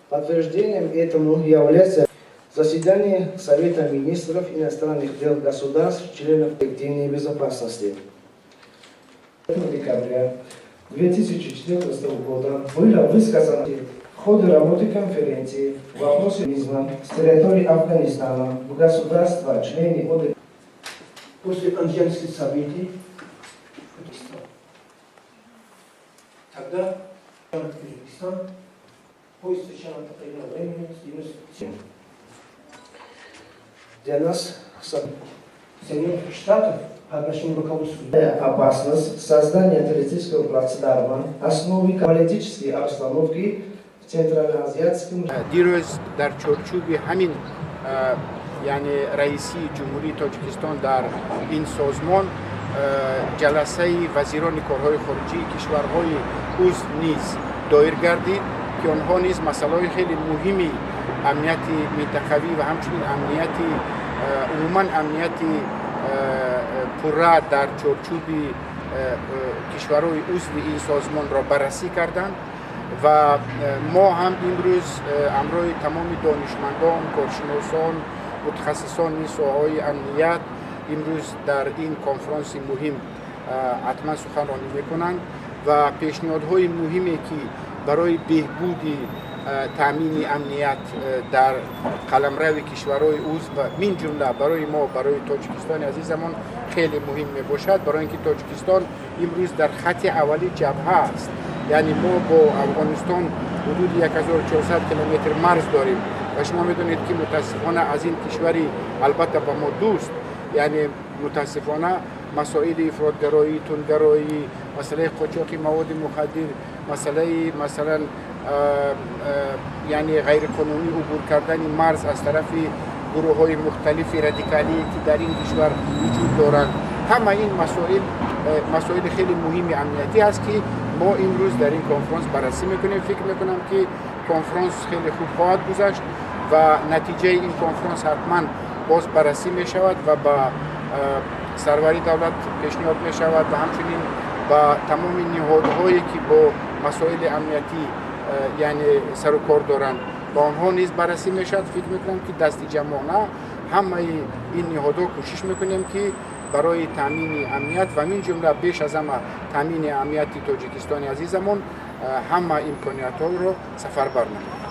Подтверждением этому является заседание Совета министров иностранных дел государств, членов коллективной безопасности. 5 декабря 2014 года было высказано в ходе работы конференции вопросы терроризма с территории Афганистана в государства-члены ОДКБ. После Андианских событий тогда Кыргызстан поезд встречал определенное время с 97. Для нас Соединенных Штатов по отношению к руководству опасность создания террористического плацдарма основы политической обстановки в Центральноазиатском دیروز در چارچوب همین یعنی رئیسی جمهوری تاجیکستان در این سازمان جلسه وزیران کارهای خارجی کشورهای عضو نیز دایر گردید که آنها نیز مسائل خیلی مهمی امنیتی منطقوی و همچنین امنیتی عموما امنیتی پررد در چارچوب کشورهای عضو این سازمان را بررسی کردند و ما هم امروز همراه تمام دانشمندان، کارشناسان، متخصصان این ساحه‌های امنیت امروز در این کنفرانس مهم حتما سخنرانی میکنند و پیشنهادهای مهمی که برای بهبود تامین امنیت در قلمرو کشورهای عضو و من جمله برای ما برای تاجیکستان عزیزمان خیلی مهم می باشد، برای اینکه تاجیکستان امروز در خط اولی جبهه است. یعنی ما با افغانستان حدود 1400 کیلومتر مرز داریم و شما میدونید که متاسفانه از این کشوری البته با ما دوست، یعنی متاسفانه مسائل افراطگرایی، تندگرایی، مسئله قاچاق مواد مخدر، مسئله مثلا یعنی غیر قانونی عبور کردن مرز از طرف گروه های مختلف رادیکالی که در این کشور وجود دارند، همه این مسائل خیلی مهمی امنیتی است که ما امروز در این کنفرانس بررسی میکنیم. فکر میکنم که کنفرانس خیلی خوب خواهد گذشت و نتیجه این کنفرانس حتما باز بررسی می شود و با سروری دولت پیشنهاد می شود و همچنین با تمام نهادهایی که با مسائل امنیتی یعنی سر و کار دارند با آنها نیز بررسی می شود. فکر میکنم که دست جمعانه همه این نهادها کوشش میکنیم که برای تامین امنیت و من جمله بیش از همه تامین امنیت تاجیکستان عزیزمون همه امکانیت‌ها را سفربر نماییم.